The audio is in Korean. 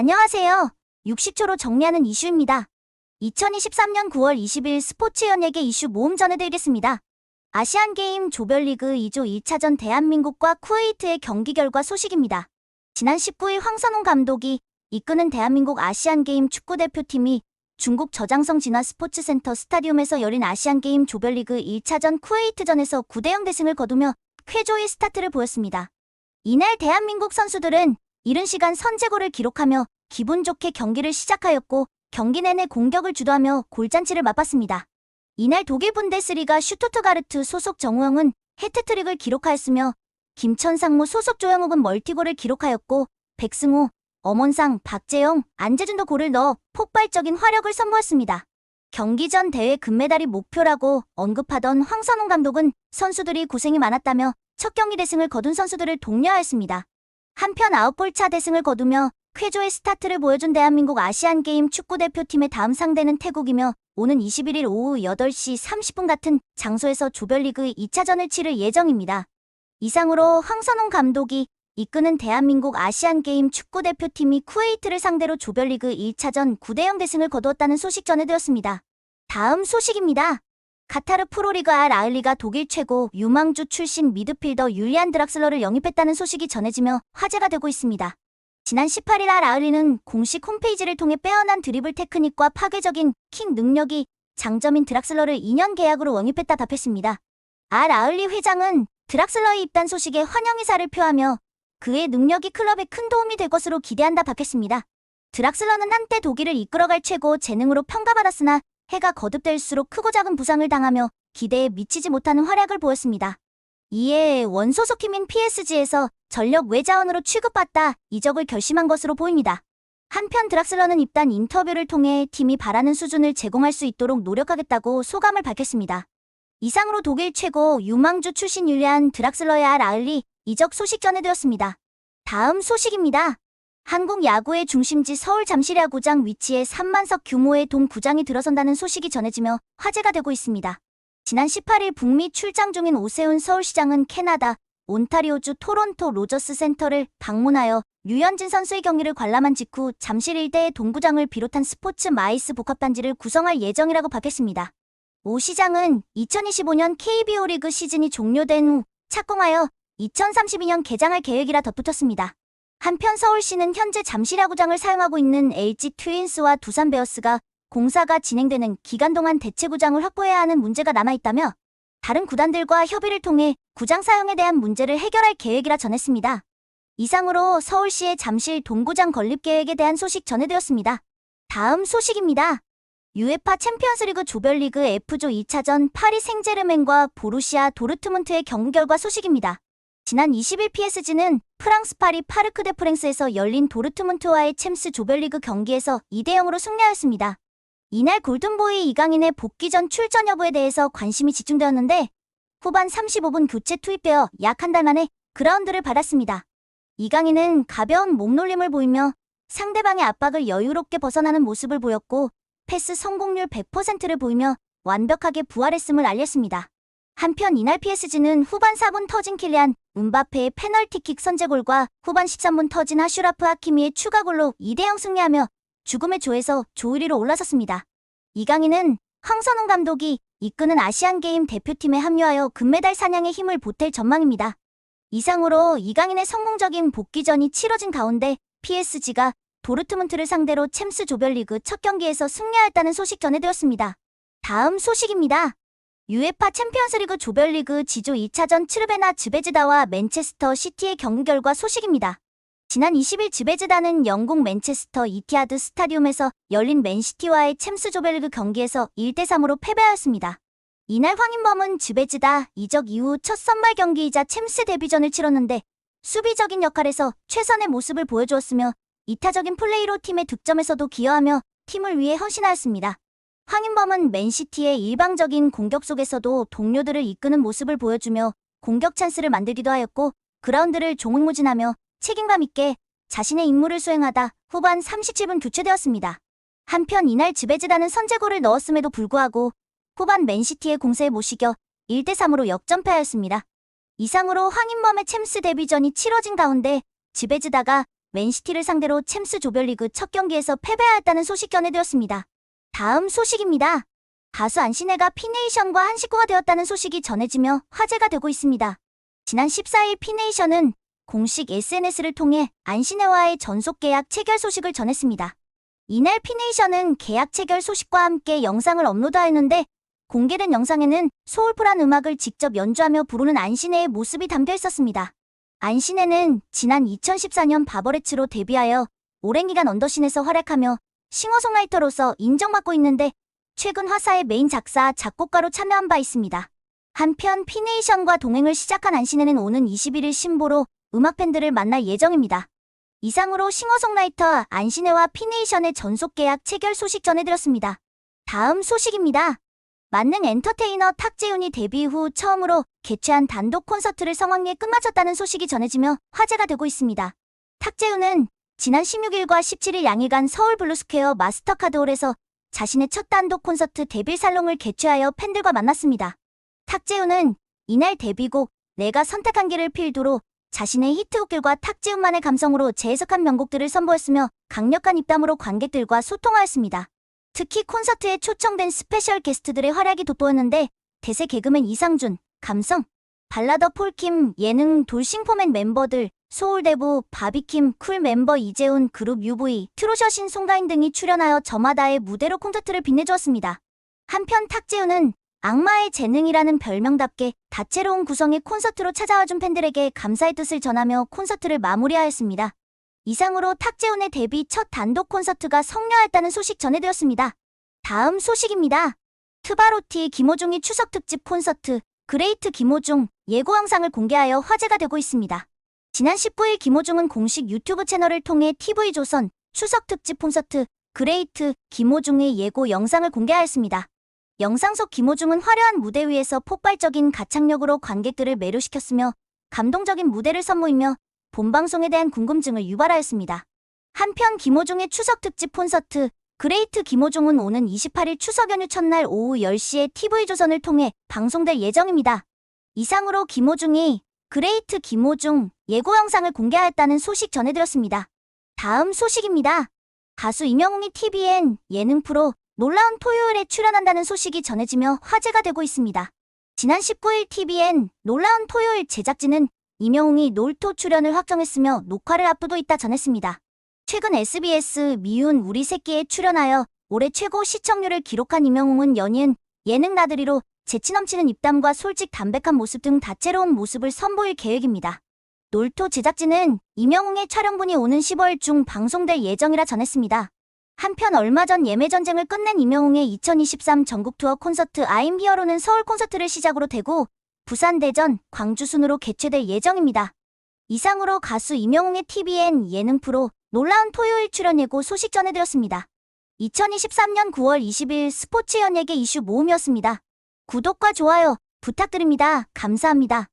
안녕하세요. 60초로 정리하는 이슈입니다. 2023년 9월 20일 스포츠 연예계 이슈 모음 전해드리겠습니다. 아시안게임 조별리그 2조 1차전 대한민국과 쿠웨이트의 경기 결과 소식입니다. 지난 19일 황선홍 감독이 이끄는 대한민국 아시안게임 축구대표팀이 중국 저장성 진화 스포츠센터 스타디움에서 열린 아시안게임 조별리그 1차전 쿠웨이트전에서 9대0 대승을 거두며 쾌조의 스타트를 보였습니다. 이날 대한민국 선수들은 이른 시간 선제골을 기록하며 기분 좋게 경기를 시작하였고 경기 내내 공격을 주도하며 골잔치를 맛봤습니다. 이날 독일 분데스리가 슈투트가르트 소속 정우영은 해트트릭을 기록하였으며 김천상무 소속 조영욱은 멀티골을 기록하였고 백승호, 엄원상, 박재영, 안재준도 골을 넣어 폭발적인 화력을 선보였습니다. 경기 전 대회 금메달이 목표라고 언급하던 황선홍 감독은 선수들이 고생이 많았다며 첫 경기 대승을 거둔 선수들을 독려하였습니다. 한편 9골차 대승을 거두며 쾌조의 스타트를 보여준 대한민국 아시안게임 축구대표팀의 다음 상대는 태국이며 오는 21일 오후 8시 30분 같은 장소에서 조별리그 2차전을 치를 예정입니다. 이상으로 황선홍 감독이 이끄는 대한민국 아시안게임 축구대표팀이 쿠웨이트를 상대로 조별리그 1차전 9대0 대승을 거두었다는 소식 전해드렸습니다. 다음 소식입니다. 카타르 프로리그 알아흘리가 독일 최고 유망주 출신 미드필더 율리안 드락슬러를 영입했다는 소식이 전해지며 화제가 되고 있습니다. 지난 18일 알아흘리는 공식 홈페이지를 통해 빼어난 드리블 테크닉과 파괴적인 킥 능력이 장점인 드락슬러를 2년 계약으로 영입했다 답했습니다. 알아흘리 회장은 드락슬러의 입단 소식에 환영 의사를 표하며 그의 능력이 클럽에 큰 도움이 될 것으로 기대한다 밝혔습니다. 드락슬러는 한때 독일을 이끌어갈 최고 재능으로 평가받았으나 해가 거듭될수록 크고 작은 부상을 당하며 기대에 미치지 못하는 활약을 보였습니다. 이에 원소속 팀인 PSG에서 전력 외자원으로 취급받다 이적을 결심한 것으로 보입니다. 한편 드락슬러는 입단 인터뷰를 통해 팀이 바라는 수준을 제공할 수 있도록 노력하겠다고 소감을 밝혔습니다. 이상으로 독일 최고 유망주 출신 율리안 드락슬러의 알아흘리 이적 소식 전해드렸습니다. 다음 소식입니다. 한국 야구의 중심지 서울 잠실야구장 위치에 3만석 규모의 동구장이 들어선다는 소식이 전해지며 화제가 되고 있습니다. 지난 18일 북미 출장 중인 오세훈 서울시장은 캐나다 온타리오주 토론토 로저스 센터를 방문하여 류현진 선수의 경기를 관람한 직후 잠실 일대의 동구장을 비롯한 스포츠 마이스 복합단지를 구성할 예정이라고 밝혔습니다. 오 시장은 2025년 KBO 리그 시즌이 종료된 후 착공하여 2032년 개장할 계획이라 덧붙였습니다. 한편 서울시는 현재 잠실야구장을 사용하고 있는 LG 트윈스와 두산 베어스가 공사가 진행되는 기간 동안 대체 구장을 확보해야 하는 문제가 남아있다며 다른 구단들과 협의를 통해 구장 사용에 대한 문제를 해결할 계획이라 전했습니다. 이상으로 서울시의 잠실 동구장 건립 계획에 대한 소식 전해드렸습니다. 다음 소식입니다. UEFA 챔피언스리그 조별리그 F조 2차전 파리 생제르맹과 보루시아 도르트문트의 경기 결과 소식입니다. 지난 20일 PSG는 프랑스 파리 파르크 데 프랭스에서 열린 도르트문트와의 챔스 조별리그 경기에서 2대0으로 승리하였습니다. 이날 골든보이 이강인의 복귀 전 출전 여부에 대해서 관심이 집중되었는데 후반 35분 교체 투입되어 약 한 달 만에 그라운드를 받았습니다. 이강인은 가벼운 몸놀림을 보이며 상대방의 압박을 여유롭게 벗어나는 모습을 보였고 패스 성공률 100%를 보이며 완벽하게 부활했음을 알렸습니다. 한편 이날 PSG는 후반 4분 터진 킬리안 음바페의 페널티킥 선제골과 후반 13분 터진 아슈라프 하키미의 추가골로 2대0 승리하며 죽음의 조에서 조 1위로 올라섰습니다. 이강인은 황선홍 감독이 이끄는 아시안게임 대표팀에 합류하여 금메달 사냥에 힘을 보탤 전망입니다. 이상으로 이강인의 성공적인 복귀전이 치러진 가운데 PSG가 도르트문트를 상대로 챔스 조별리그 첫 경기에서 승리하였다는 소식 전해드렸습니다. 다음 소식입니다. UEFA 챔피언스리그 조별리그 지조 2차전 츠르베나 즈베즈다와 맨체스터 시티의 경기 결과 소식입니다. 지난 20일 즈베즈다는 영국 맨체스터 이티하드 스타디움에서 열린 맨시티와의 챔스 조별리그 경기에서 1대3으로 패배하였습니다. 이날 황인범은 즈베즈다 이적 이후 첫 선발 경기이자 챔스 데뷔전을 치렀는데 수비적인 역할에서 최선의 모습을 보여주었으며 이타적인 플레이로 팀의 득점에서도 기여하며 팀을 위해 헌신하였습니다. 황인범은 맨시티의 일방적인 공격 속에서도 동료들을 이끄는 모습을 보여주며 공격 찬스를 만들기도 하였고 그라운드를 조목무진하며 책임감 있게 자신의 임무를 수행하다 후반 37분 교체되었습니다. 한편 이날 즈베즈다는 선제골을 넣었음에도 불구하고 후반 맨시티의 공세에 못 이겨 1대3으로 역전패하였습니다. 이상으로 황인범의 챔스 데뷔전이 치러진 가운데 즈베즈다가 맨시티를 상대로 챔스 조별리그 첫 경기에서 패배하였다는 소식 전해되었습니다. 다음 소식입니다. 가수 안신혜가 피네이션과 한 식구가 되었다는 소식이 전해지며 화제가 되고 있습니다. 지난 14일 피네이션은 공식 SNS를 통해 안신혜와의 전속 계약 체결 소식을 전했습니다. 이날 피네이션은 계약 체결 소식과 함께 영상을 업로드하였는데 공개된 영상에는 소울풀한 음악을 직접 연주하며 부르는 안신혜의 모습이 담겨 있었습니다. 안신혜는 지난 2014년 바버레츠로 데뷔하여 오랜 기간 언더신에서 활약하며 싱어송라이터로서 인정받고 있는데 최근 화사의 메인 작사, 작곡가로 참여한 바 있습니다. 한편 피네이션과 동행을 시작한 안신혜는 오는 21일 신보로 음악 팬들을 만날 예정입니다. 이상으로 싱어송라이터 안신혜와 피네이션의 전속 계약 체결 소식 전해드렸습니다. 다음 소식입니다. 만능 엔터테이너 탁재훈이 데뷔 후 처음으로 개최한 단독 콘서트를 성황리에 끝마쳤다는 소식이 전해지며 화제가 되고 있습니다. 탁재훈은 지난 16일과 17일 양일간 서울 블루스퀘어 마스터카드홀에서 자신의 첫 단독 콘서트 데뷔 살롱을 개최하여 팬들과 만났습니다. 탁재훈은 이날 데뷔곡 내가 선택한 길을 필두로 자신의 히트곡들과 탁재훈만의 감성으로 재해석한 명곡들을 선보였으며 강력한 입담으로 관객들과 소통하였습니다. 특히 콘서트에 초청된 스페셜 게스트들의 활약이 돋보였는데 대세 개그맨 이상준, 감성, 발라더 폴킴, 예능 돌싱포맨 멤버들, 소울대부, 바비킴, 쿨 멤버 이재훈, 그룹 UV, 트로셔신 송가인 등이 출연하여 저마다의 무대로 콘서트를 빛내주었습니다. 한편 탁재훈은 악마의 재능이라는 별명답게 다채로운 구성의 콘서트로 찾아와준 팬들에게 감사의 뜻을 전하며 콘서트를 마무리하였습니다. 이상으로 탁재훈의 데뷔 첫 단독 콘서트가 성료하였다는 소식 전해되었습니다. 다음 소식입니다. 트바로티 김호중이 추석 특집 콘서트 그레이트 김호중 예고 영상을 공개하여 화제가 되고 있습니다. 지난 19일 김호중은 공식 유튜브 채널을 통해 TV조선 추석 특집 콘서트 그레이트 김호중의 예고 영상을 공개하였습니다. 영상 속 김호중은 화려한 무대 위에서 폭발적인 가창력으로 관객들을 매료시켰으며 감동적인 무대를 선보이며 본방송에 대한 궁금증을 유발하였습니다. 한편 김호중의 추석 특집 콘서트 그레이트 김호중은 오는 28일 추석 연휴 첫날 오후 10시에 TV조선을 통해 방송될 예정입니다. 이상으로 김호중이 그레이트 김호중 예고 영상을 공개하였다는 소식 전해드렸습니다. 다음 소식입니다. 가수 임영웅이 TVN 예능 프로 놀라운 토요일에 출연한다는 소식이 전해지며 화제가 되고 있습니다. 지난 19일 TVN 놀라운 토요일 제작진은 임영웅이 놀토 출연을 확정했으며 녹화를 앞두고 있다 전했습니다. 최근 SBS 미운 우리 새끼에 출연하여 올해 최고 시청률을 기록한 임영웅은 연이은 예능 나들이로 재치 넘치는 입담과 솔직 담백한 모습 등 다채로운 모습을 선보일 계획입니다. 놀토 제작진은 임영웅의 촬영분이 오는 15일 중 방송될 예정이라 전했습니다. 한편 얼마 전 예매 전쟁을 끝낸 임영웅의 2023 전국 투어 콘서트 I'm Here로는 서울 콘서트를 시작으로 대구, 부산, 대전, 광주 순으로 개최될 예정입니다. 이상으로 가수 임영웅의 TVN 예능 프로 놀라운 토요일 출연 예고 소식 전해드렸습니다. 2023년 9월 20일 스포츠 연예계 이슈 모음이었습니다. 구독과 좋아요 부탁드립니다. 감사합니다.